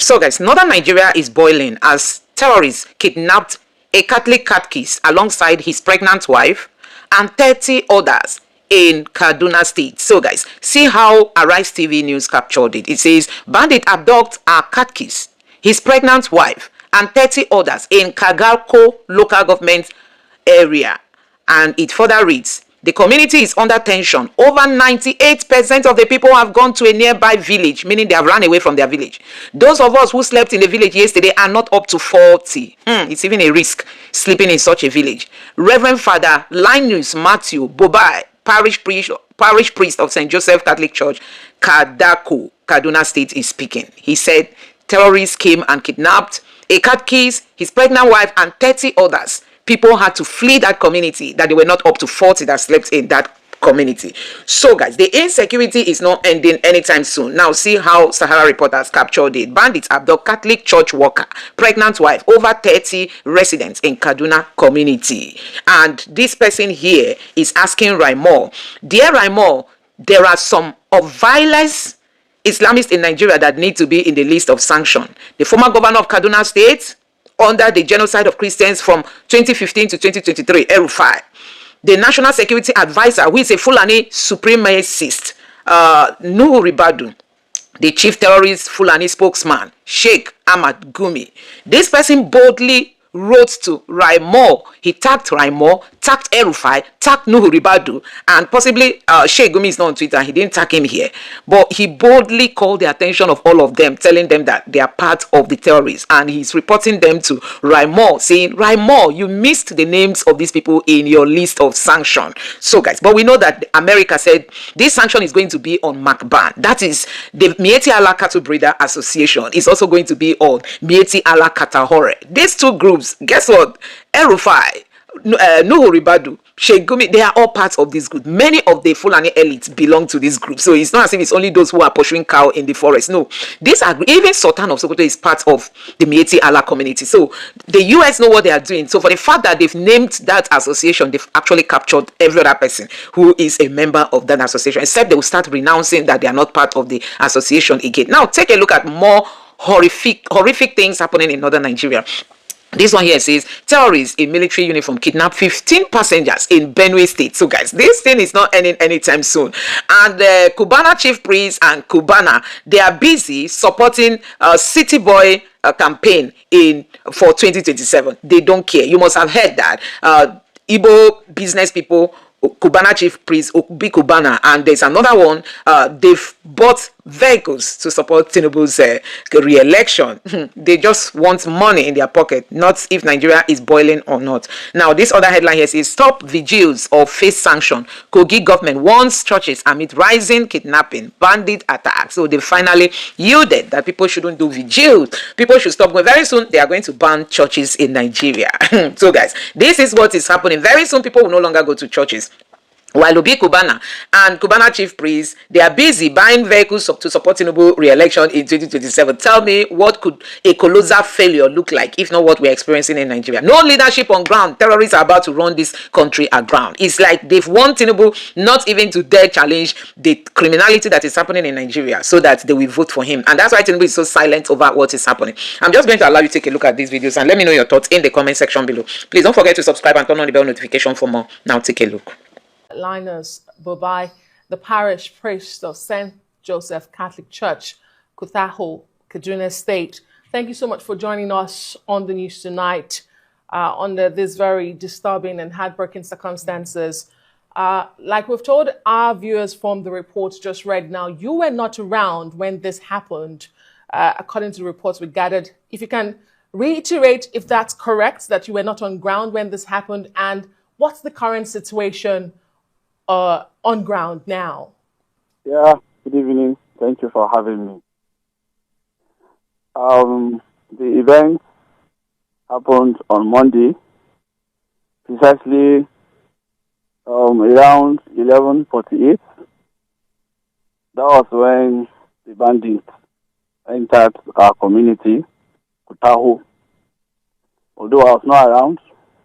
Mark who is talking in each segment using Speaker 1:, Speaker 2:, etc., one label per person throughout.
Speaker 1: So guys, northern Nigeria is boiling as terrorists kidnapped a Catholic catechist alongside his pregnant wife and 30 others in Kaduna State. So guys, see how Arise TV News captured it. It says, bandit abduct a catechist, his pregnant wife, and 30 others in Kagarko local government area. And it further reads, the community is under tension. Over 98% of the people have gone to a nearby village, meaning they have run away from their village. Those of us who slept in the village yesterday are not up to 40. It's even a risk sleeping in such a village. Reverend Father Linus Matthew Bobai, parish priest of St. Joseph Catholic Church, Kadako, Kaduna State, is speaking. He said terrorists came and kidnapped a catechist, his pregnant wife, and 30 others. People had to flee that community, that they were not up to 40 that slept in that community. So guys, the insecurity is not ending anytime soon. Now see how Sahara reporters captured it. Bandits abduct Catholic church worker, pregnant wife, over 30 residents in Kaduna community. And this person here is asking Raimo, dear Raimo, there are some of violence Islamists in Nigeria that need to be in the list of sanction. The former governor of Kaduna State, under the genocide of Christians from 2015 to 2023, Elrufai. The National Security Advisor, who is a Fulani supremacist, Ribadu. The chief terrorist Fulani spokesman, Sheikh Ahmad Gumi. This person boldly wrote to Raimo. He tagged Raimo, tagged Elrufai, tagged Ribadu, and possibly Sheikh Gumi is not on Twitter. He didn't tag him here, but he boldly called the attention of all of them, telling them that they are part of the terrorists, and he's reporting them to Raimo, saying, Raimo, you missed the names of these people in your list of sanction. So guys, but we know that America said this sanction is going to be on Macban. That is the Mieti Allah Cattle Breeder Association. Is also going to be on Mieti Allah Katahore. These two groups, guess what? Elrufai, Ribadu, Sheikh Gumi, they are all parts of this group. Many of the Fulani elites belong to this group. So it's not as if it's only those who are pursuing cow in the forest. No, these are, even Sultan of Sokoto is part of the Mieti Allah community. So the US know what they are doing. So for the fact that they've named that association, they've actually captured every other person who is a member of that association, except they will start renouncing that they are not part of the association again. Now take a look at more horrific things happening in northern Nigeria. This one here says, terrorists in military uniform kidnap 15 passengers in Benue State. So guys, this thing is not ending anytime soon. And Cubana chief priest and Cubana, they are busy supporting City Boy campaign for 2027. They don't care. You must have heard that. Igbo business people, Cubana chief priest, Okubi Cubana, and there's another one, they've bought vehicles to support Tinubu's re-election. They just want money in their pocket, not if Nigeria is boiling or not. Now, this other headline here says, stop vigils or face sanction. Kogi government warns churches amid rising kidnapping, bandit attacks. So they finally yielded that people shouldn't do vigils. People should stop going. Very soon, they are going to ban churches in Nigeria. So guys, this is what is happening. Very soon, people will no longer go to churches. While Obi Cubana and Cubana chief priest, they are busy buying vehicles to support Tinubu re-election in 2027. Tell me, what could a colossal failure look like if not what we're experiencing in Nigeria? No leadership on ground. Terrorists are about to run this country aground. It's like they've won Tinubu not even to dare challenge the criminality that is happening in Nigeria so that they will vote for him. And that's why Tinubu is so silent over what is happening. I'm just going to allow you to take a look at these videos and let me know your thoughts in the comment section below. Please don't forget to subscribe and turn on the bell notification for more. Now take a look.
Speaker 2: Linus Bobai, the parish priest of St. Joseph Catholic Church, Kutaho, Kaduna State. Thank you so much for joining us on the news tonight under these very disturbing and heartbreaking circumstances. Like we've told our viewers from the reports just read now, you were not around when this happened, according to the reports we gathered. If you can reiterate if that's correct, that you were not on ground when this happened, and what's the current situation on ground now?
Speaker 3: Yeah, good evening. Thank you for having me. The event happened on Monday, precisely around 11:48. That was when the bandits entered our community, Kutaho. Although I was not around,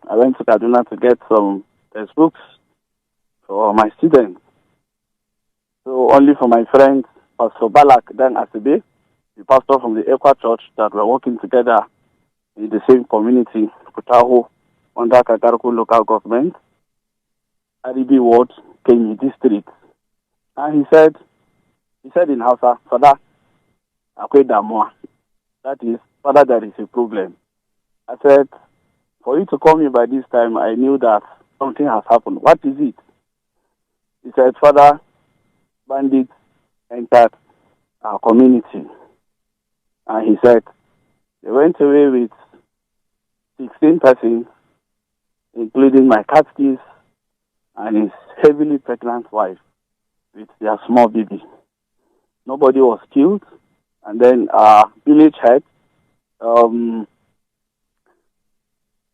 Speaker 3: I went to Kaduna to get some textbooks for my students. So only for my friend, Pastor Balak, then Asibe, the pastor from the Equa Church that were working together in the same community, Kutaho, under Kakarku local government, Aribi ward, Kenyi district. And he said in Hausa, Father, that is, Father, there is a problem. I said, for you to call me by this time, I knew that something has happened. What is it? He said, Father, bandits entered our community. And he said, they went away with 16 persons, including my cat keys and his heavily pregnant wife with their small baby. Nobody was killed. And then our village head,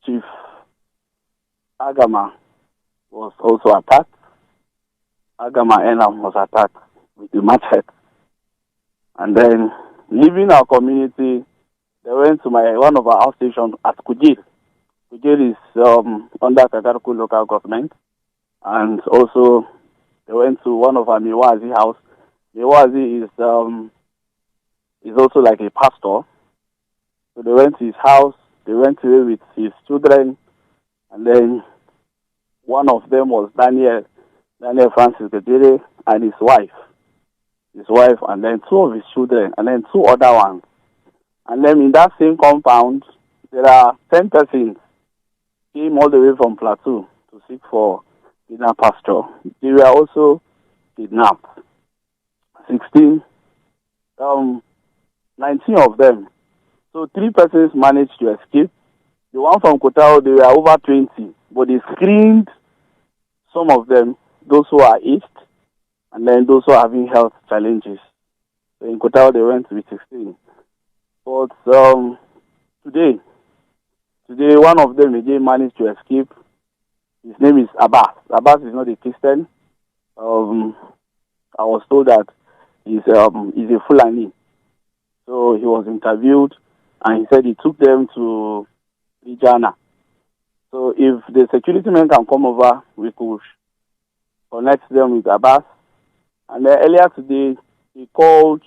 Speaker 3: Chief Agama, was also attacked. Agama Enam was attacked with the machete. And then, leaving our community, they went to one of our outstations at Kujir. Kujir is under Kakarku local government. And also, they went to one of our Miwazi house. Miwazi is also like a pastor. So they went to his house, they went away with his children, and then one of them was Daniel Francis Gedere, and his wife, and then two of his children, and then two other ones. And then in that same compound, there are 10 persons came all the way from Plateau to seek for dinner pasture. They were also kidnapped. 19 of them. So 3 persons managed to escape. The one from Kotao, they were over 20, but they screened some of them, those who are aged, and then those who are having health challenges. So in Kotao, they went with 16. But today, one of them again managed to escape. His name is Abbas. Abbas is not a Christian. I was told that he's a Fulani. So he was interviewed, and he said he took them to Rijana. So if the security men can come over, we could connect them with Abbas. And then earlier today, he called.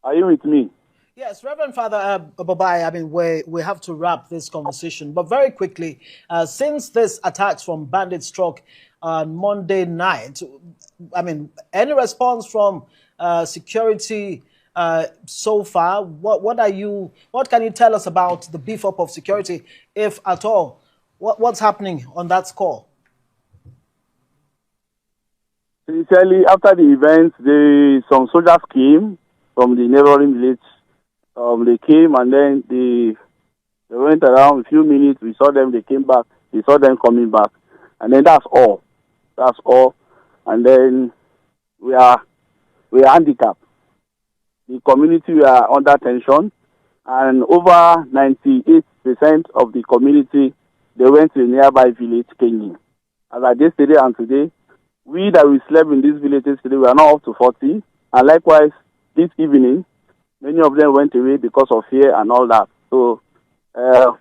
Speaker 3: Are you with me?
Speaker 4: Yes, Reverend Father Babai, I mean, we have to wrap this conversation. But very quickly, since this attacks from bandit struck on Monday night, I mean, any response from security so far? What can you tell us about the beef up of security, if at all? What's happening on that score?
Speaker 3: Initially, after the event, some soldiers came from the neighboring village. They came, and then they went around a few minutes. We saw them. They came back. We saw them coming back, and then that's all. And then we are handicapped. The community are under tension, and over 98% of the community, they went to a nearby village, Kenyi. As I did yesterday and today, we that we slept in these villages today, we are now up to 40, and likewise this evening, many of them went away because of fear and all that. So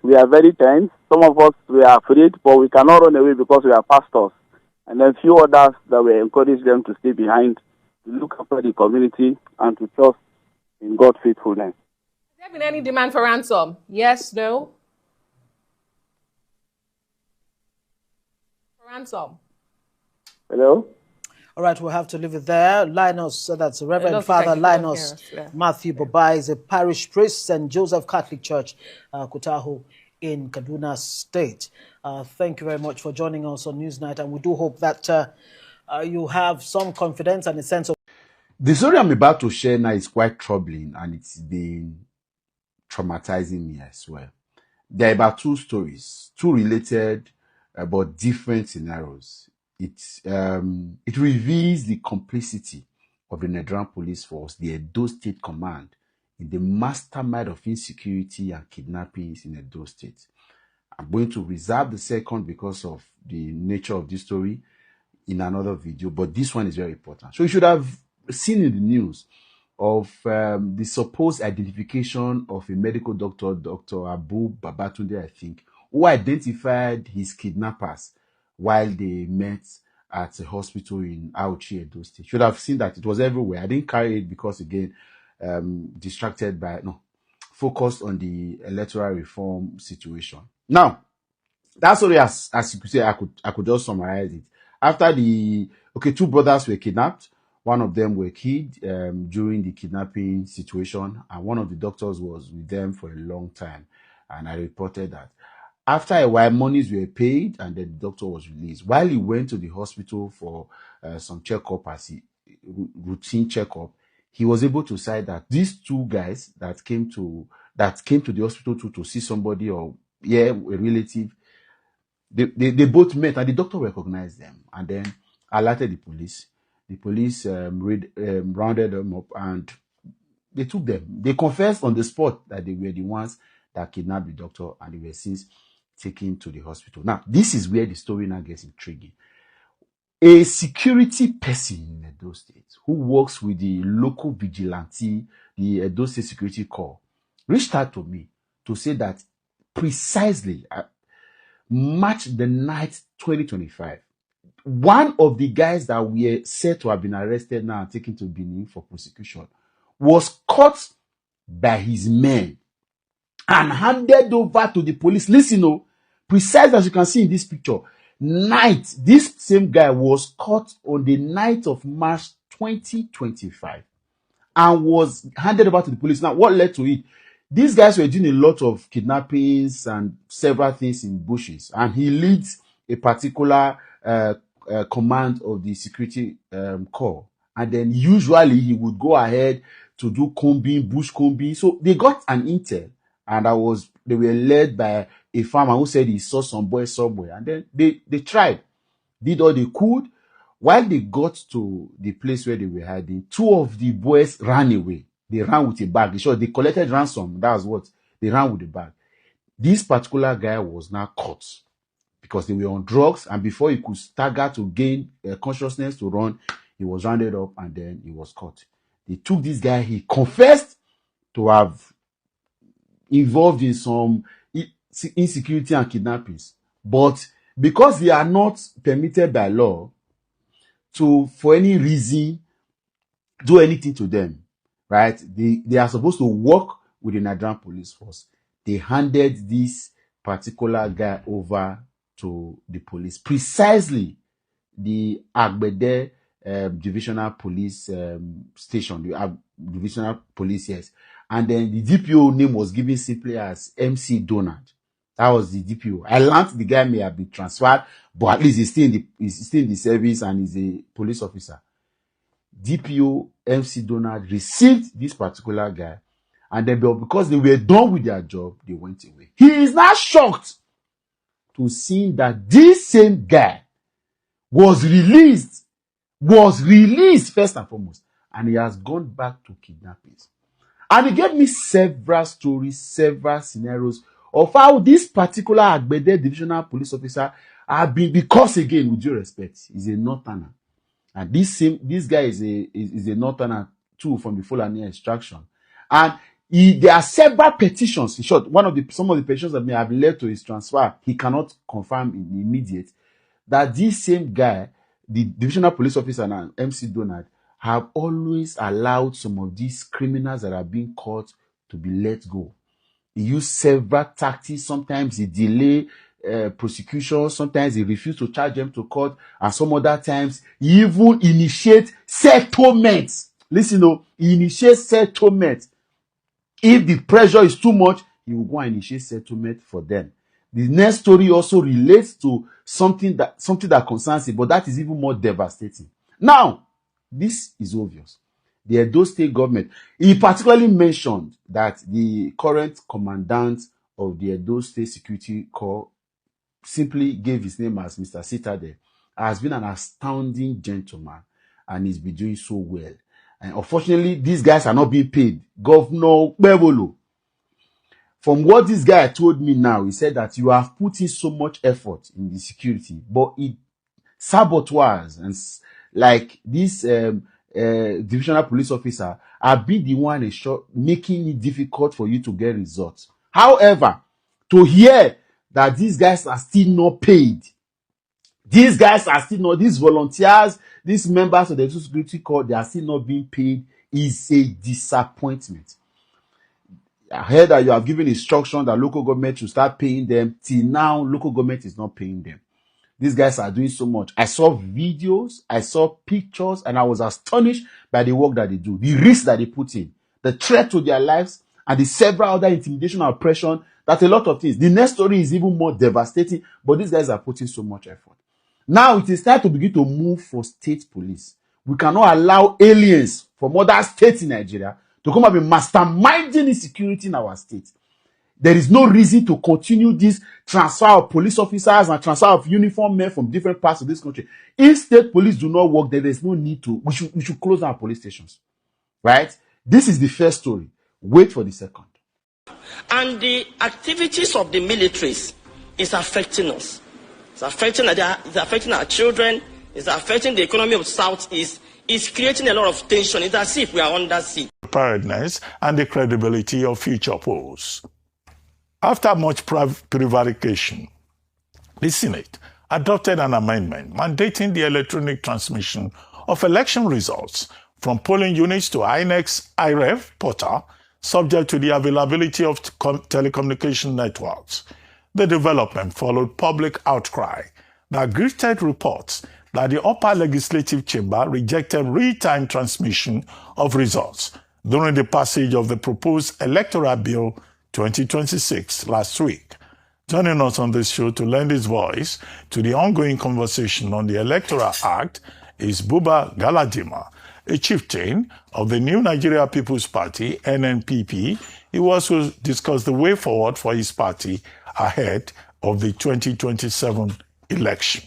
Speaker 3: we are very tense. Some of us, we are afraid, but we cannot run away because we are pastors. And then few others that we encourage them to stay behind, to look after the community and to trust in God's faithfulness.
Speaker 2: Has there been any demand for ransom? Yes, no? For ransom.
Speaker 3: Hello?
Speaker 4: All right, we'll have to leave it there. Linus, so that's Reverend Father Linus Matthew Babai, is a parish priest, St. Joseph Catholic Church, Kutaho in Kaduna State. Thank you very much for joining us on Newsnight, and we do hope that you have some confidence and a sense of...
Speaker 5: The story I'm about to share now is quite troubling, and it's been traumatizing me as well. There are about 2 stories, 2 related but different scenarios. It reveals the complicity of the Nigerian police force, the Edo State Command, in the mastermind of insecurity and kidnappings in Edo State. I'm going to reserve the second because of the nature of this story in another video, but this one is very important. So you should have seen in the news of the supposed identification of a medical doctor, Dr. Abu Babatunde, I think, who identified his kidnappers while they met at a hospital in Auchi, Edo State. Should have seen that. It was everywhere. I didn't carry it because, again, distracted by, no, focused on the electoral reform situation. Now, that story, as you could say, I could just summarize it. After two brothers were kidnapped. One of them were killed during the kidnapping situation, and one of the doctors was with them for a long time. And I reported that. After a while, monies were paid, and then the doctor was released. While he went to the hospital for some checkup, routine checkup, he was able to cite that these two guys that came to the hospital to see somebody or a relative, they both met, and the doctor recognized them, and then alerted the police. The police rounded them up, and they took them. They confessed on the spot that they were the ones that kidnapped the doctor, and they were since taken to the hospital. Now, this is where the story now gets intriguing. A security person in Edo State who works with the local vigilante, the Edo State Security Corps, reached out to me to say that precisely March the 9th, 2025, one of the guys that were said to have been arrested now and taken to Benin for prosecution was caught by his men and handed over to the police. Listen, precise as you can see in this picture, this same guy was caught on the 9th of March 2025 and was handed over to the police. Now, what led to it? These guys were doing a lot of kidnappings and several things in bushes, and he leads a particular command of the security corps. And then usually he would go ahead to do combing, bush combing. So they got an intel, and they were led by a farmer who said he saw some boys somewhere, and then they tried, did all they could. While they got to the place where they were hiding, two of the boys ran away. They ran with a bag. Sure, they collected ransom. That's what they ran with the bag. This particular guy was now caught because they were on drugs, and before he could stagger to gain consciousness to run, he was rounded up and then he was caught. They took this guy. He confessed to have involved in some insecurity and kidnappings, but because they are not permitted by law to, for any reason, do anything to them, right? They are supposed to work with the Nigerian police force. They handed this particular guy over to the police, precisely the Agbede divisional police station, the divisional police, yes. And then the DPO name was given simply as MC Donald. That was the DPO. I learned the guy may have been transferred, but at least he's still in the service and he's a police officer. DPO MC Donald received this particular guy, and then because they were done with their job, they went away. He is now shocked to see that this same guy was released first and foremost, and he has gone back to kidnappings. And he gave me several stories, several scenarios of how this particular Agbede divisional police officer have been, because again, with due respect, he's a northerner. And this guy is a northerner too, from the Fulani extraction. And there are several petitions. In short, some of the petitions that may have led to his transfer, he cannot confirm in immediate, that this same guy, the divisional police officer and MC Donald, have always allowed some of these criminals that are being caught to be let go. He used several tactics. Sometimes he delay prosecution. Sometimes he refused to charge them to court. And some other times he even initiate settlements. Listen, he initiates settlement. If the pressure is too much, he will go and initiate settlement for them. The next story also relates to something that concerns it, but that is even more devastating. Now, this is obvious. The Edo State government, he particularly mentioned that the current commandant of the Edo State Security Corps simply gave his name as Mr. Citadel, has been an astounding gentleman, and he's been doing so well. And unfortunately, these guys are not being paid. Governor Bevolo, from what this guy told me now, he said that you have put in so much effort in the security, but it saboteurs, and like this divisional police officer have been the one making it difficult for you to get results. However, to hear that these guys are still not paid, these volunteers, these members of the security corps, they are still not being paid, is a disappointment. I heard that you have given instruction that local government should start paying them. Till now, local government is not paying them. These guys are doing so much. I saw videos, I saw pictures, and I was astonished by the work that they do, the risk that they put in, the threat to their lives, and the several other intimidation and oppression. That a lot of things. The next story is even more devastating, but these guys are putting so much effort. Now it is time to begin to move for state police. We cannot allow aliens from other states in Nigeria to come up and masterminding insecurity in our state. There is no reason to continue this transfer of police officers and transfer of uniformed men from different parts of this country. If state police do not work, there is no need to. We should close our police stations. Right? This is the first story. Wait for the second.
Speaker 6: And the activities of the militaries is affecting us. It's affecting our children. It's affecting the economy of Southeast. It's creating a lot of tension. It's as if we are under siege.
Speaker 7: Preparedness and the credibility of future polls. After much prevarication, the Senate adopted an amendment mandating the electronic transmission of election results from polling units to INEC's IREV portal, subject to the availability of telecommunication networks. The development followed public outcry that greeted reports that the upper legislative chamber rejected real-time transmission of results during the passage of the proposed Electoral Bill 2026 last week. Joining us on this show to lend his voice to the ongoing conversation on the Electoral Act is Buba Galadima, a chieftain of the New Nigeria People's Party, NNPP. He will also discuss the way forward for his party ahead of the 2027 election.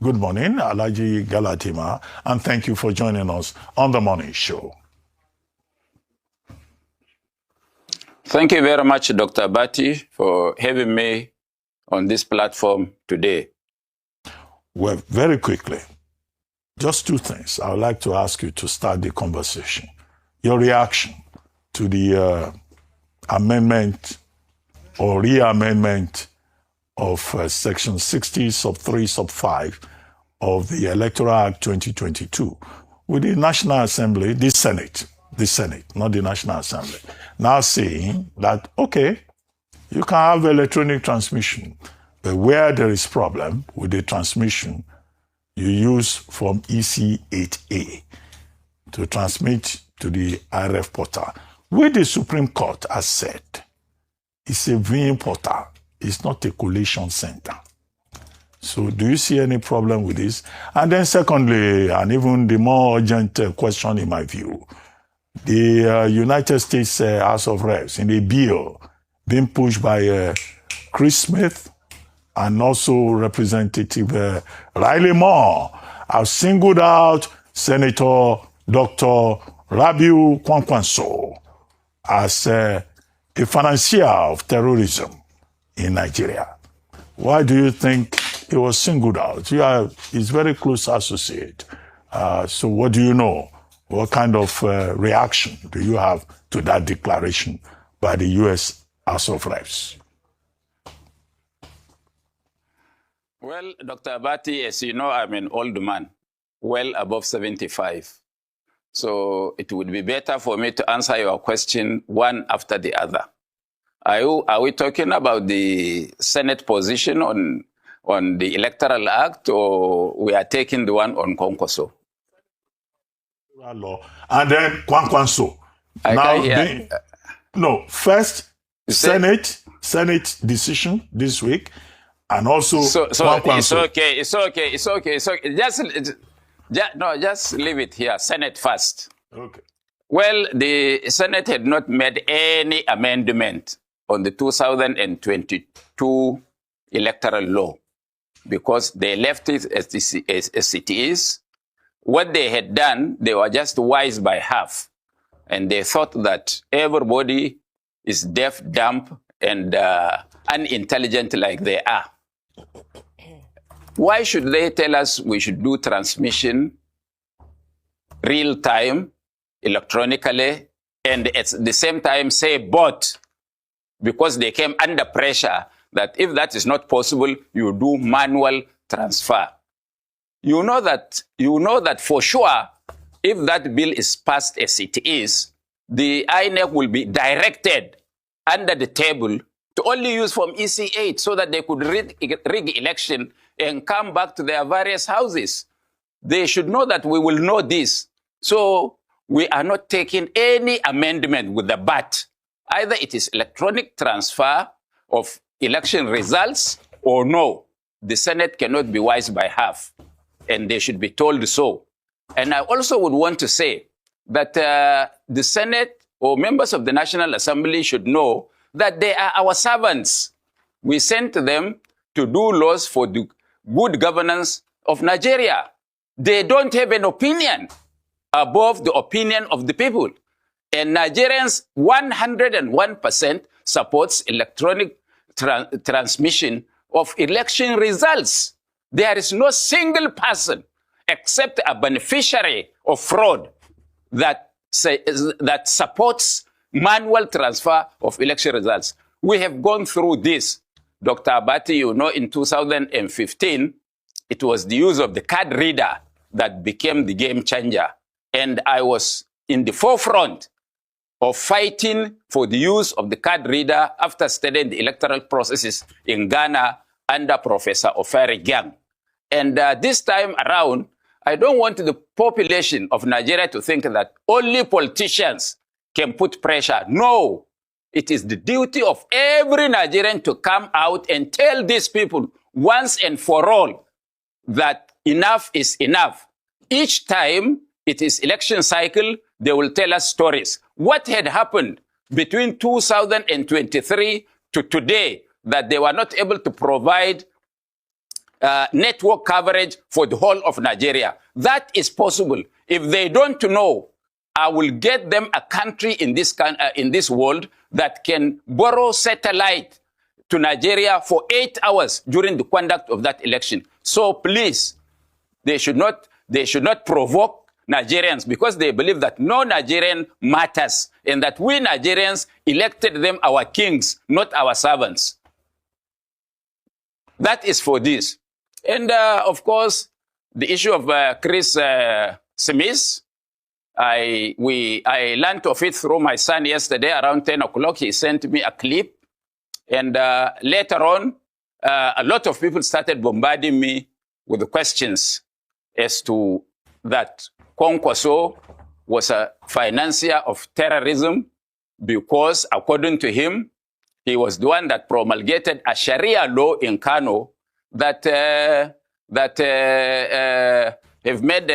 Speaker 7: Good morning, Alhaji Galadima, and thank you for joining us on The Morning Show.
Speaker 8: Thank you very much, Dr. Bati, for having me on this platform today.
Speaker 7: Well, very quickly, just two things I would like to ask you to start the conversation. Your reaction to the amendment or re-amendment of Section 60, Sub 3, Sub 5 of the Electoral Act 2022, with the National Assembly, the Senate, not the National Assembly, now saying that, okay, you can have electronic transmission, but where there is problem with the transmission, you use from EC8A to transmit to the IRF portal. Where the Supreme Court has said, it's a viewing portal, it's not a collation center. So do you see any problem with this? And then secondly, and even the more urgent question in my view, the United States House of Reps in a bill being pushed by Chris Smith and also Representative Riley Moore have singled out Senator Dr. Rabiu Kwankwanso as a financier of terrorism in Nigeria. Why do you think he was singled out? You are his very close associate. So what do you know? What kind of reaction do you have to that declaration by the U.S. House of Reps?
Speaker 8: Well, Dr. Abati, as you know, I'm an old man, well above 75. So it would be better for me to answer your question one after the other. Are we talking about the Senate position on the Electoral Act, or we are taking the one on Kwankwanso?
Speaker 7: And then Kwankwanso. No, first Senate decision this week, and also Kwankwanso.
Speaker 8: It's okay. Just leave it here. Senate first.
Speaker 7: Okay.
Speaker 8: Well, the Senate had not made any amendment on the 2022 electoral law because they left it as it is. What they had done, they were just wise by half. And they thought that everybody is deaf, dumb, and unintelligent like they are. Why should they tell us we should do transmission real time, electronically, and at the same time say both? Because they came under pressure that if that is not possible, you do manual transfer. You know that for sure, if that bill is passed as it is, the INEC will be directed under the table to only use Form EC8 so that they could rig election and come back to their various houses. They should know that we will know this. So we are not taking any amendment with the but. Either it is electronic transfer of election results or no. The Senate cannot be wise by half, and they should be told so. And I also would want to say that the Senate or members of the National Assembly should know that they are our servants. We sent them to do laws for the good governance of Nigeria. They don't have an opinion above the opinion of the people. And Nigerians 101% supports electronic transmission of election results. There is no single person except a beneficiary of fraud that supports manual transfer of election results. We have gone through this. Dr. Abati, you know, in 2015, it was the use of the card reader that became the game changer. And I was in the forefront of fighting for the use of the card reader after studying the electoral processes in Ghana under Professor Ofari Gyang. And this time around, I don't want the population of Nigeria to think that only politicians can put pressure. No, it is the duty of every Nigerian to come out and tell these people once and for all that enough is enough. Each time it is election cycle, they will tell us stories. What had happened between 2023 to today that they were not able to provide network coverage for the whole of Nigeria? That is possible. If they don't know, I will get them a country in this world that can borrow satellite to Nigeria for 8 hours during the conduct of that election. So please, they should not provoke Nigerians because they believe that no Nigerian matters and that we Nigerians elected them our kings, not our servants. That is for this. And of course, the issue of Chris Smith, I learned of it through my son yesterday around 10 o'clock. He sent me a clip. And later on, a lot of people started bombarding me with the questions as to that Kwankwaso was a financier of terrorism because, according to him, he was the one that promulgated a Sharia law in Kanu that have made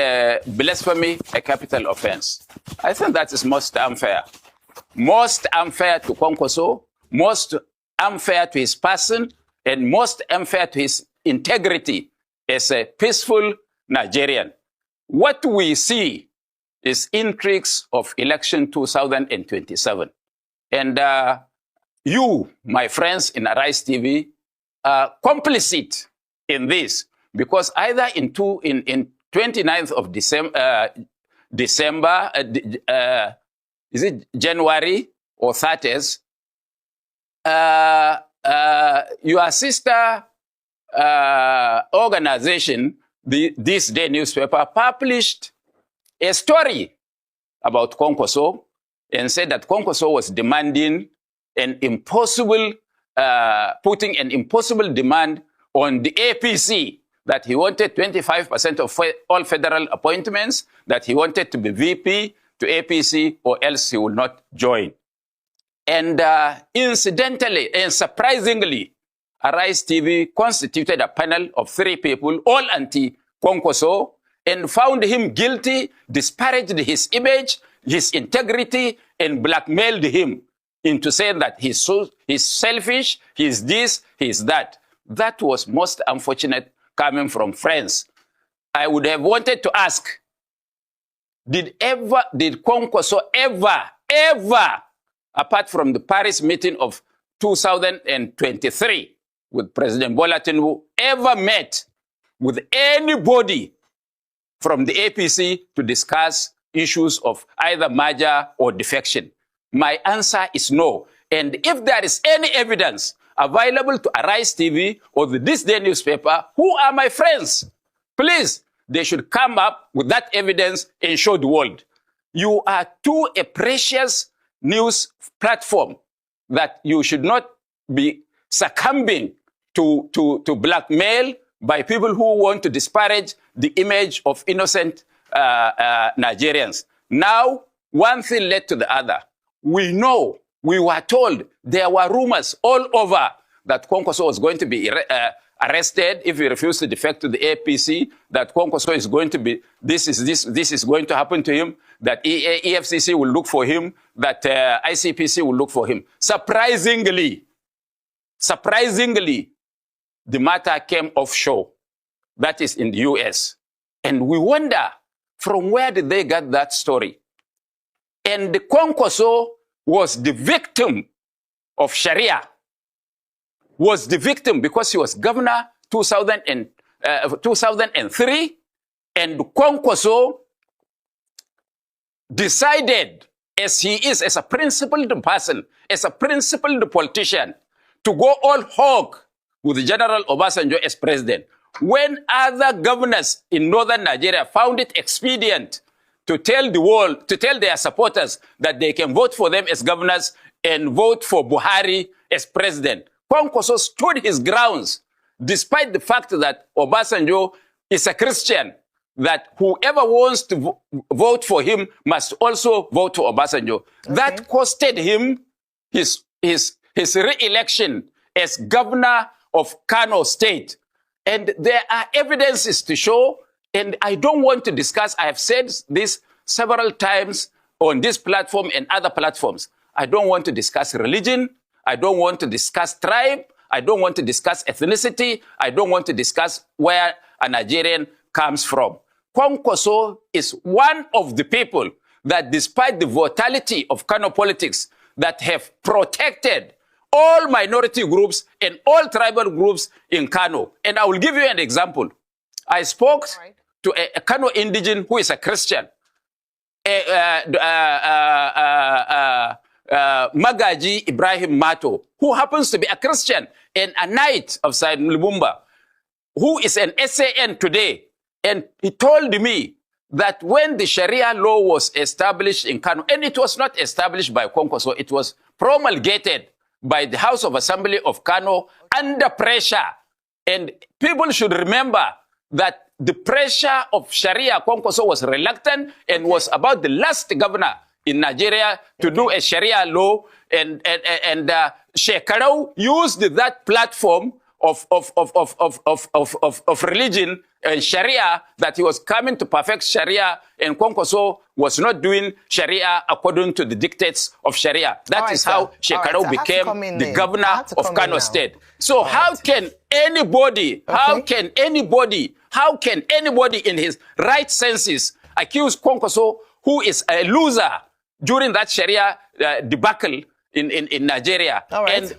Speaker 8: blasphemy a capital offense. I think that is most unfair. Most unfair to Kwankwaso, most unfair to his person, and most unfair to his integrity as a peaceful Nigerian. What we see is intrigues of election 2027. And you, my friends in Arise TV, are complicit in this because either in 29th of December, is it January or 30th, your sister organization, This Day newspaper, published a story about Kwankwaso and said that Kwankwaso was demanding an impossible, putting an impossible demand on the APC, that he wanted 25% of all federal appointments, that he wanted to be VP to APC or else he would not join. And incidentally and surprisingly, Arise TV constituted a panel of 3 people, all anti-Kwankwaso, and found him guilty, disparaged his image, his integrity, and blackmailed him into saying that he's selfish, he's this, he's that. That was most unfortunate coming from friends. I would have wanted to ask, did Kwankwaso ever, apart from the Paris meeting of 2023 with President Bola Tinubu, ever met with anybody from the APC to discuss issues of either merger or defection? My answer is no. And if there is any evidence available to Arise TV or the This Day newspaper, who are my friends? Please, they should come up with that evidence and show the world. You are too a precious news platform that you should not be succumbing to blackmail by people who want to disparage the image of innocent Nigerians. Now, one thing led to the other. We know, we were told, there were rumors all over that Kwankwaso was going to be arrested if he refused to defect to the APC, that Kwankwaso is going to be, this is going to happen to him, that EFCC will look for him, that ICPC will look for him. Surprisingly, the matter came offshore. That is in the US. And we wonder, from where did they get that story? And the Kwankwaso was the victim of Sharia. Was the victim because he was governor 2003, and Kwankwaso decided, as he is, as a principled person, as a principled politician, to go all hog with General Obasanjo as president. When other governors in northern Nigeria found it expedient to tell the world, to tell their supporters that they can vote for them as governors and vote for Buhari as president, Kwankwaso stood his grounds, despite the fact that Obasanjo is a Christian, that whoever wants to vote for him must also vote for Obasanjo. Okay. That costed him his re-election as governor of Kano State. And there are evidences to show, and I don't want to discuss, I have said this several times on this platform and other platforms. I don't want to discuss religion. I don't want to discuss tribe. I don't want to discuss ethnicity. I don't want to discuss where a Nigerian comes from. Kwankwaso is one of the people that, despite the volatility of Kano politics, that have protected all minority groups and all tribal groups in Kano. And I will give you an example. I spoke to a Kano indigene who is a Christian, Magaji Ibrahim Mato, who happens to be a Christian and a knight of Said Lumumba, who is an SAN today. And he told me that when the Sharia law was established in Kano, and it was not established by Kwankwaso, it was promulgated by the House of Assembly of Kano under pressure. And people should remember that the pressure of Sharia, Kwankwaso was reluctant and was about the last governor in Nigeria to do a Sharia law. And Shekarau used that platform of religion and Sharia, that he was coming to perfect Sharia, and Kwankwaso was not doing Sharia according to the dictates of Sharia. That is how Shekarau became the governor of Kano State. So how can anybody, how can anybody in his right senses accuse Kwankwaso, who is a loser during that Sharia debacle in Nigeria? And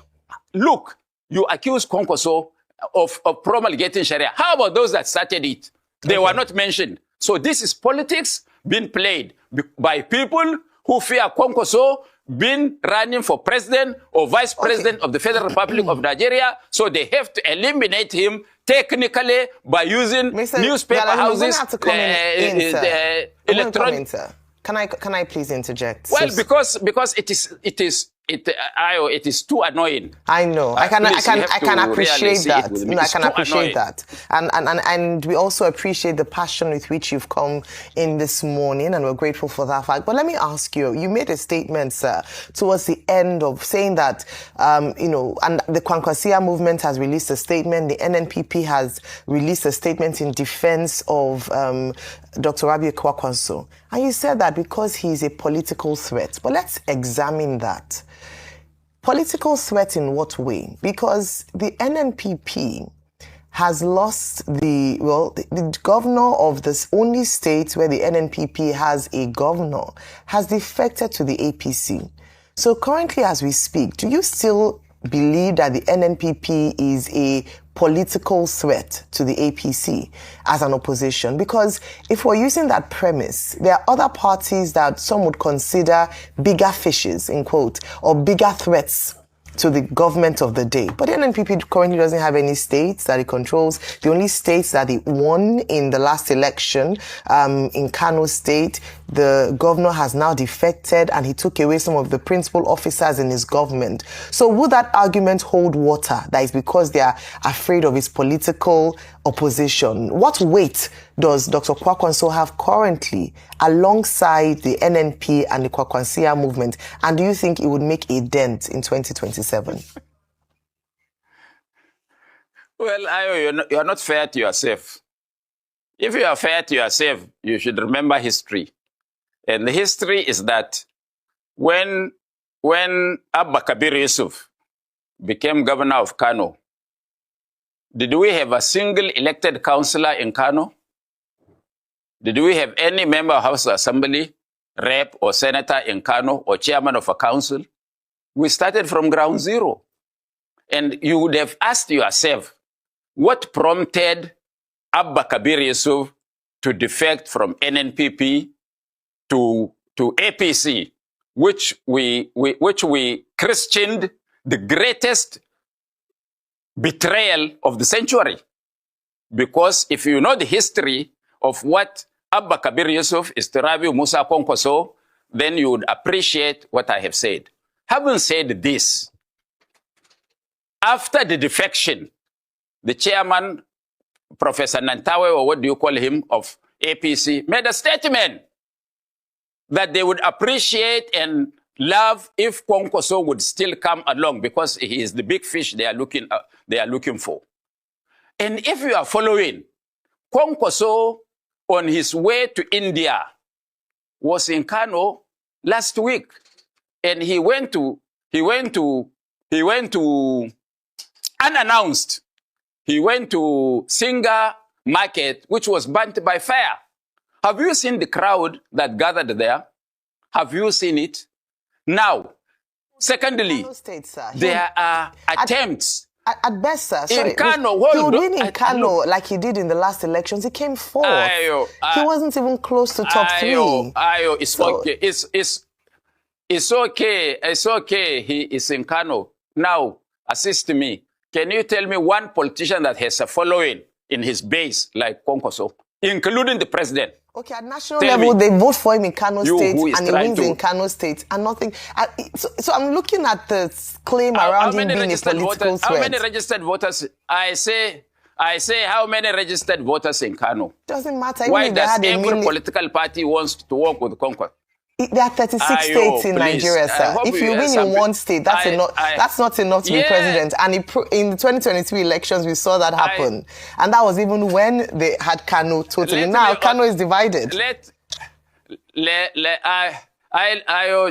Speaker 8: look, you accuse Kwankwaso of promulgating Sharia. How about those that started it? They were not mentioned. So this is politics being played by people who fear Kwankwaso being running for president or vice president of the Federal Republic of Nigeria. So they have to eliminate him technically by using newspaper houses, electronic.
Speaker 9: Can I please interject?
Speaker 8: Well, because it is too annoying.
Speaker 9: I know. I can appreciate that. No, I can appreciate that. And we also appreciate the passion with which you've come in this morning, and we're grateful for that fact. But let me ask you, you made a statement, sir, towards the end of saying that, and the Kwankwasia movement has released a statement, the NNPP has released a statement in defense of Dr. Rabiu Kwankwaso. And you said that because he's a political threat. But let's examine that. Political threat in what way? Because the NNPP has lost the governor of this only state where the NNPP has a governor has defected to the APC. So currently as we speak, do you still believe that the NNPP is a political threat to the APC as an opposition? Because if we're using that premise, there are other parties that some would consider bigger fishes, in quote, or bigger threats to the government of the day. But the NNPP currently doesn't have any states that it controls. The only states that it won in the last election, in Kanu State, the governor has now defected and he took away some of the principal officers in his government. So would that argument hold water? That is because they are afraid of his political opposition. What weight does Dr. Kwankwaso have currently alongside the NNP and the Kwakwansia movement? And do you think it would make a dent in 2027?
Speaker 8: Well, Ayo, you're not fair to yourself. If you are fair to yourself, you should remember history. And the history is that when Abba Kabir Yusuf became governor of Kano, did we have a single elected councillor in Kano? Did we have any member of House Assembly, rep or senator in Kano or chairman of a council? We started from ground zero. And you would have asked yourself, what prompted Abba Kabir Yusuf to defect from NNPP to APC, which we christened the greatest betrayal of the century? Because if you know the history of what Abba Kabir Yusuf is to Rabiu Musa Kwankwaso, then you would appreciate what I have said. Having said this, after the defection, the chairman, Professor Nantawe, or what do you call him, of APC, made a statement that they would appreciate and love if Kwankwaso would still come along because he is the big fish they are looking for. And if you are following, Kwankwaso on his way to India was in Kano last week, and he went to unannounced. He went to Singa Market, which was burnt by fire. Have you seen the crowd that gathered there? Have you seen it? Now, secondly, there are attempts.
Speaker 9: At best, sir, sorry,
Speaker 8: in Kano,
Speaker 9: he would win in Kano like he did in the last elections. He came fourth. He wasn't even close to top three.
Speaker 8: It's okay. It's okay. It's okay. He is in Kano. Now, assist me. Can you tell me one politician that has a following in his base like Kwankwaso, including the president?
Speaker 9: Okay, at national level, they vote for him in Kano State and he wins in Kano State and nothing. So I'm looking at the claim around him being a political threat.
Speaker 8: How many registered voters? I say, how many registered voters in Kano?
Speaker 9: Doesn't matter.
Speaker 8: Why does every political party wants to work with Kwankwaso?
Speaker 9: There are 36 states in Nigeria, sir. If you win in one state, that's not enough to be president. And in the 2023 elections, we saw that happen. And that was even when they had Kano totally. Now, Kano is divided.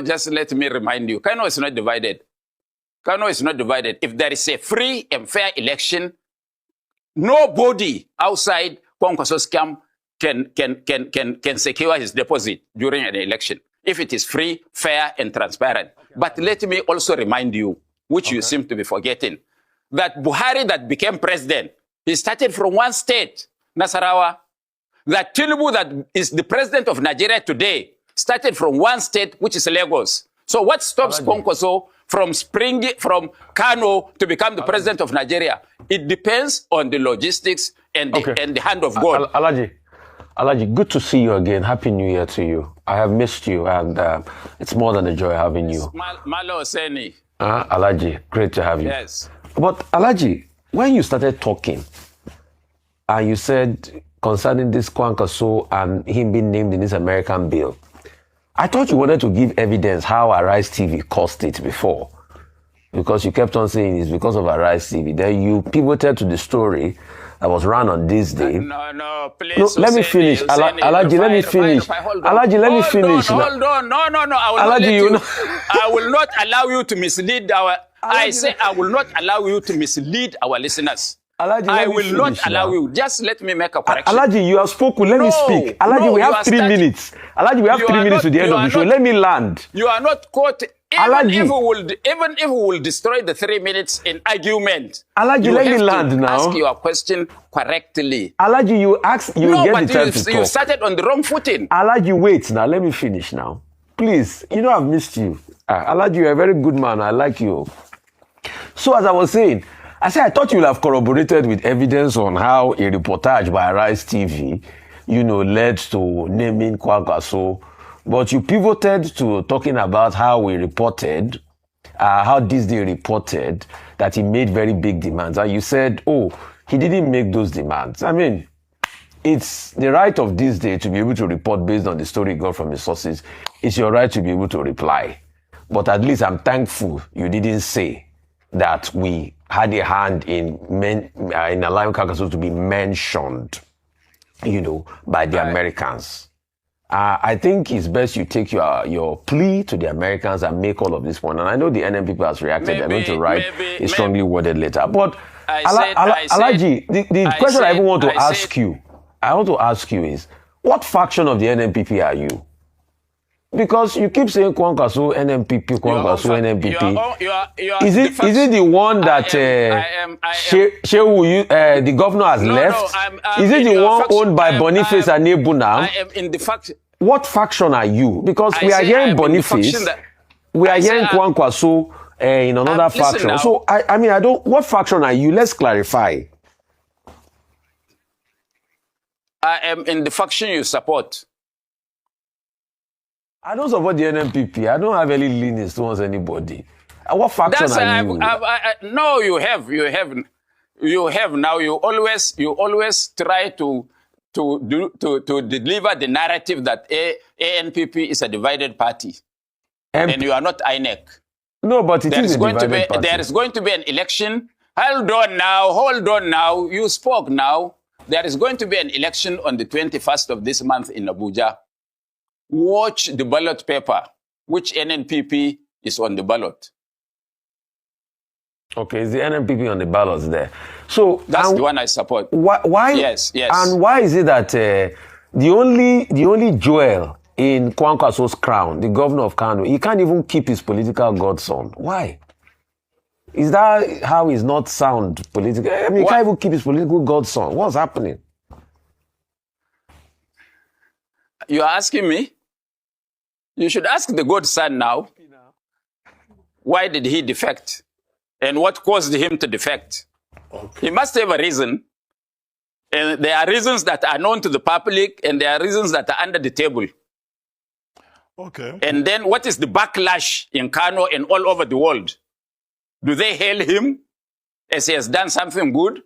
Speaker 8: Just let me remind you, Kano is not divided. Kano is not divided. If there is a free and fair election, nobody outside Kwankwaso's camp can secure his deposit during an election. If it is free, fair, and transparent. But let me also remind you, which you seem to be forgetting, that Buhari that became president, he started from one state, Nasarawa. That Tinubu that is the president of Nigeria today started from one state, which is Lagos. So what stops Kwankwaso from Kano to become the president of Nigeria? It depends on the logistics and the hand of God.
Speaker 10: Alaji, good to see you again. Happy New Year to you. I have missed you, and it's more than a joy having you.
Speaker 8: Malo Seni.
Speaker 10: Alaji, great to have you.
Speaker 8: Yes.
Speaker 10: But Alaji, when you started talking, and you said concerning this Kwankwaso and him being named in this American bill, I thought you wanted to give evidence how Arise TV caused it before. Because you kept on saying it's because of Arise TV. Then you pivoted to the story that was run on this day.
Speaker 8: No, please.
Speaker 10: No, let me finish. Alaji, let me finish. Alaji, let me finish.
Speaker 8: Hold on. No. I will not allow you to mislead our... I say I will not allow you to mislead our listeners.
Speaker 10: Alaji,
Speaker 8: I will not allow you. Just let me make a correction.
Speaker 10: Alaji, you have spoken. Let me speak. Alaji, we have 3 minutes. Alaji, we have 3 minutes to the end of the show. Let me land.
Speaker 8: You are not caught... Even if we will destroy the 3 minutes in argument,
Speaker 10: Alaji, let me land now.
Speaker 8: Ask your question correctly.
Speaker 10: Alaji, you get the time to talk.
Speaker 8: You started on the wrong footing.
Speaker 10: Alaji, wait now. Let me finish now. Please, I've missed you. Alaji, you're a very good man. I like you. So as I was saying, I thought you would have corroborated with evidence on how a reportage by Arise TV, led to naming Kwankwaso. But you pivoted to talking about how we reported, how this day reported that he made very big demands. And you said, he didn't make those demands. I mean, it's the right of this day to be able to report based on the story you got from the sources. It's your right to be able to reply. But at least I'm thankful you didn't say that we had a hand in allowing Kwankwaso to be mentioned, by the Americans. I think it's best you take your plea to the Americans and make all of this point. And I know the NM people has reacted. They're going to write a strongly worded letter. But Alaji, the question I even want to ask you is, what faction of the NMPP are you? Because you keep saying Kwankwaso, NMPP, Kwankwaso, NMPP. Is it the one that the governor has left? Is it the one owned by Boniface and Nebuna?
Speaker 8: I am in the faction.
Speaker 10: What faction are you? Because we are hearing Boniface, we are hearing Kwankwaso in another faction.
Speaker 8: Now,
Speaker 10: so I don't. What faction are you? Let's clarify.
Speaker 8: I am in the faction you support.
Speaker 10: I don't support the NMPP. I don't have any leanings towards anybody. What faction are you?
Speaker 8: No, you have. You have now. You always try to deliver the narrative that ANPP is a divided party, and you are not INEC.
Speaker 10: No, but it is a divided party.
Speaker 8: There is going to be an election. Hold on now. You spoke now. There is going to be an election on the 21st of this month in Abuja. Watch the ballot paper. Which NNPP is on the ballot?
Speaker 10: Okay, is the NNPP on the ballots there? So
Speaker 8: that's the one I support.
Speaker 10: Why?
Speaker 8: Yes.
Speaker 10: And why is it that the only jewel in Kwankwaso's crown, the governor of Kanu, he can't even keep his political godson? Why? Is that how he's not sound politically? I mean, he can't even keep his political godson. What's happening?
Speaker 8: You are asking me? You should ask the godson now. Why did he defect? And what caused him to defect? Okay. He must have a reason. And there are reasons that are known to the public, and there are reasons that are under the table.
Speaker 7: Okay.
Speaker 8: And then what is the backlash in Kano and all over the world? Do they hail him as he has done something good?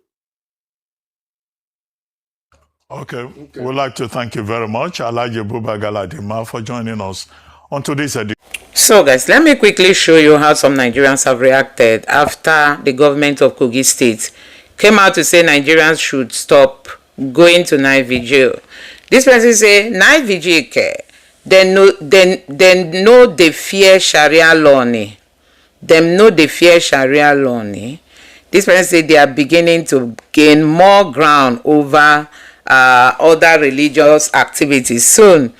Speaker 7: Okay. We'd like to thank you very much, Alhaji Buba Galadima, for joining us on today's edition.
Speaker 1: So guys, let me quickly show you how some Nigerians have reacted after the government of Kogi State came out to say Nigerians should stop going to night vigil. This person say night vigil they know they fear Sharia law. Them know they fear Sharia law. This person say they are beginning to gain more ground over other religious activities. Soon,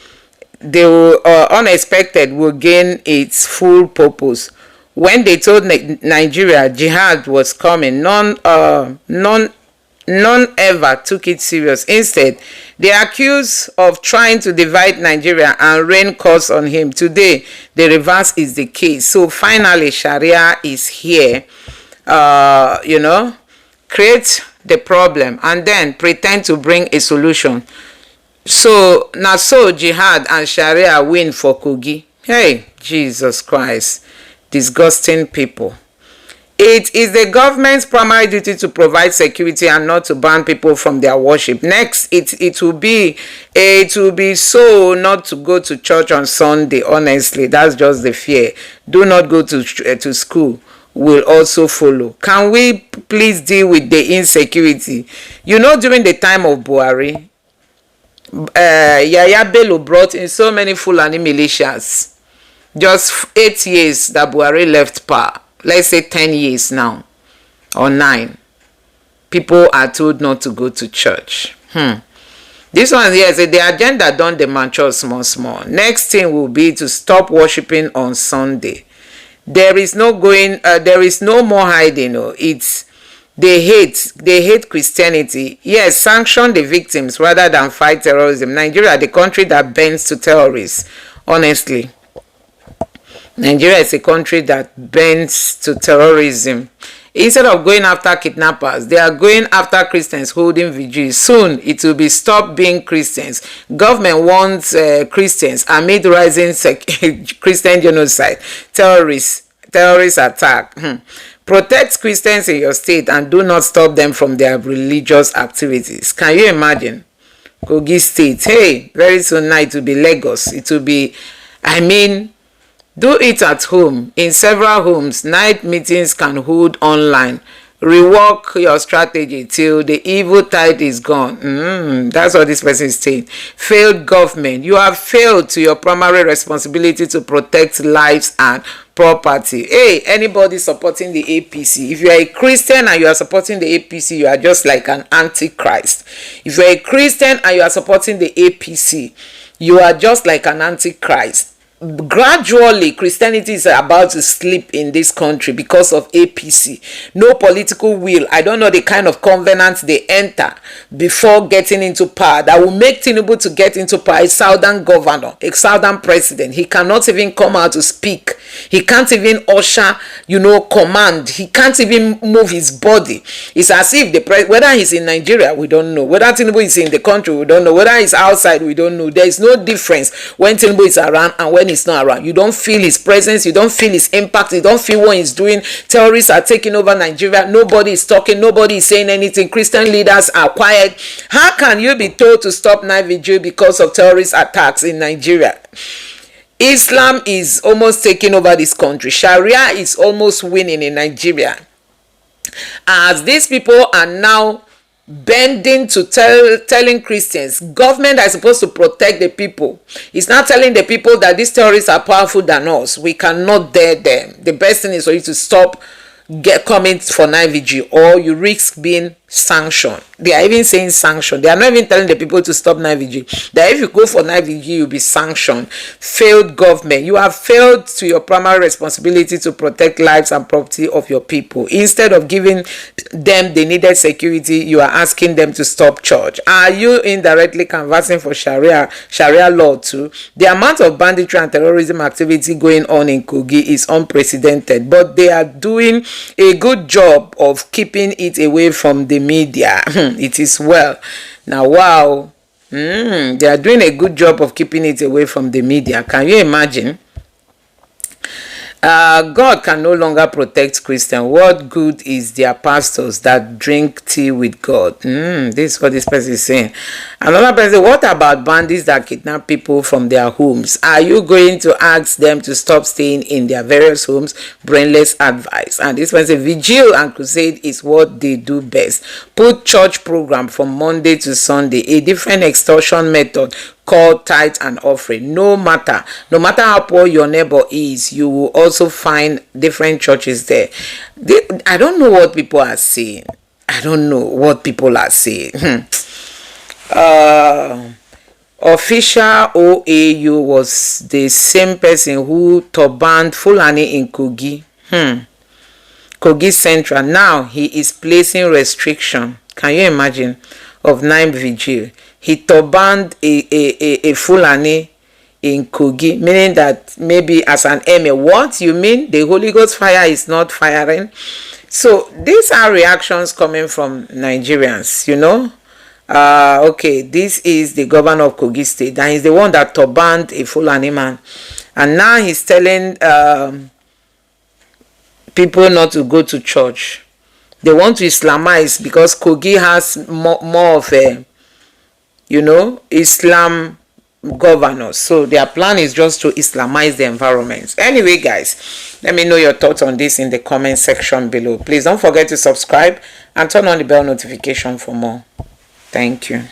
Speaker 1: they will unexpected will gain its full purpose. When they told Nigeria jihad was coming, none ever took it serious. Instead, they accused of trying to divide Nigeria and rain curse on him. Today, the reverse is the case. So finally, Sharia is here. Create the problem and then pretend to bring a solution. So now, so jihad and Sharia win for Kogi. Hey, Jesus Christ, disgusting people. It is the government's primary duty to provide security and not to ban people from their worship. Next, it will be so not to go to church on Sunday. Honestly, that's just the fear. Do not go to school will also follow. Can we please deal with the insecurity? During the time of Buhari, Yaya Bello brought in so many Fulani militias. Just 8 years that Buhari left power. Let's say 10 years now, or 9. People are told not to go to church. This one here say the agenda done the mature small. Next thing will be to stop worshiping on Sunday. There is no more hiding. They hate Christianity. Yes, sanction the victims rather than fight terrorism. Nigeria, the country that bends to terrorists. Honestly, Nigeria is a country that bends to terrorism. Instead of going after kidnappers, they are going after Christians holding vigil. Soon, it will be stop being Christians. Government wants Christians amid rising Christian genocide, terrorist attack. Protect Christians in your state and do not stop them from their religious activities. Can you imagine? Kogi State. Hey, very soon now it will be Lagos. It will be, I mean, do it at home. In several homes, night meetings can hold online. Rework your strategy till the evil tide is gone. That's what this person is saying. Failed government. You have failed to your primary responsibility to protect lives and property. Hey, anybody supporting the APC, if you are a Christian and you are supporting the APC, you are just like an antichrist. If you are a Christian and you are supporting the APC, you are just like an antichrist. Gradually, Christianity is about to sleep in this country because of APC. No political will. I don't know the kind of covenant they enter before getting into power that will make Tinubu to get into power. A southern governor, a southern president. He cannot even come out to speak. He can't even usher, command. He can't even move his body. It's as if whether he's in Nigeria, we don't know. Whether Tinubu is in the country, we don't know. Whether he's outside, we don't know. There is no difference when Tinubu is around and when he's not around. You don't feel his presence. You don't feel his impact. You don't feel what he's doing. Terrorists are taking over Nigeria. Nobody is talking. Nobody is saying anything. Christian leaders are quiet. How can you be told to stop night vigil because of terrorist attacks in Nigeria? Islam is almost taking over this country. Sharia is almost winning in Nigeria. As these people are now bending to telling Christians, government is supposed to protect the people. It's not telling the people that these terrorists are powerful than us. We cannot dare them. The best thing is for you to stop coming for night vigil, or you risk being sanctioned. They are even saying sanctioned. They are not even telling the people to stop night vigil. That if you go for night vigil, you'll be sanctioned. Failed government. You have failed to your primary responsibility to protect lives and property of your people. Instead of giving them the needed security, you are asking them to stop church. Are you indirectly canvassing for Sharia law too? The amount of banditry and terrorism activity going on in Kogi is unprecedented, but they are doing a good job of keeping it away from the media. It is well. Now, wow. They are doing a good job of keeping it away from the media. Can you imagine? God can no longer protect Christians. What good is their pastors that drink tea with God? This is what this person is saying. Another person, what about bandits that kidnap people from their homes? Are you going to ask them to stop staying in their various homes? Brainless advice. And this person, vigil and crusade is what they do best. Put church program from Monday to Sunday, a different extortion method called tithe and offering. No matter how poor your neighbor is, you will also find different churches there. I don't know what people are saying. Official OAU was the same person who turbaned Fulani in Kogi. Kogi Central. Now he is placing restriction. Can you imagine? Of night vigil. He turbaned a Fulani in Kogi, meaning that maybe as an enemy. What you mean? The Holy Ghost fire is not firing? So these are reactions coming from Nigerians, okay, this is the governor of Kogi State, and he's the one that turbaned a Fulani man, and now he's telling people not to go to church. They want to Islamize because Kogi has more of a, Islam governors. So their plan is just to Islamize the environment. Anyway, guys, let me know your thoughts on this in the comment section below. Please don't forget to subscribe and turn on the bell notification for more. Thank you.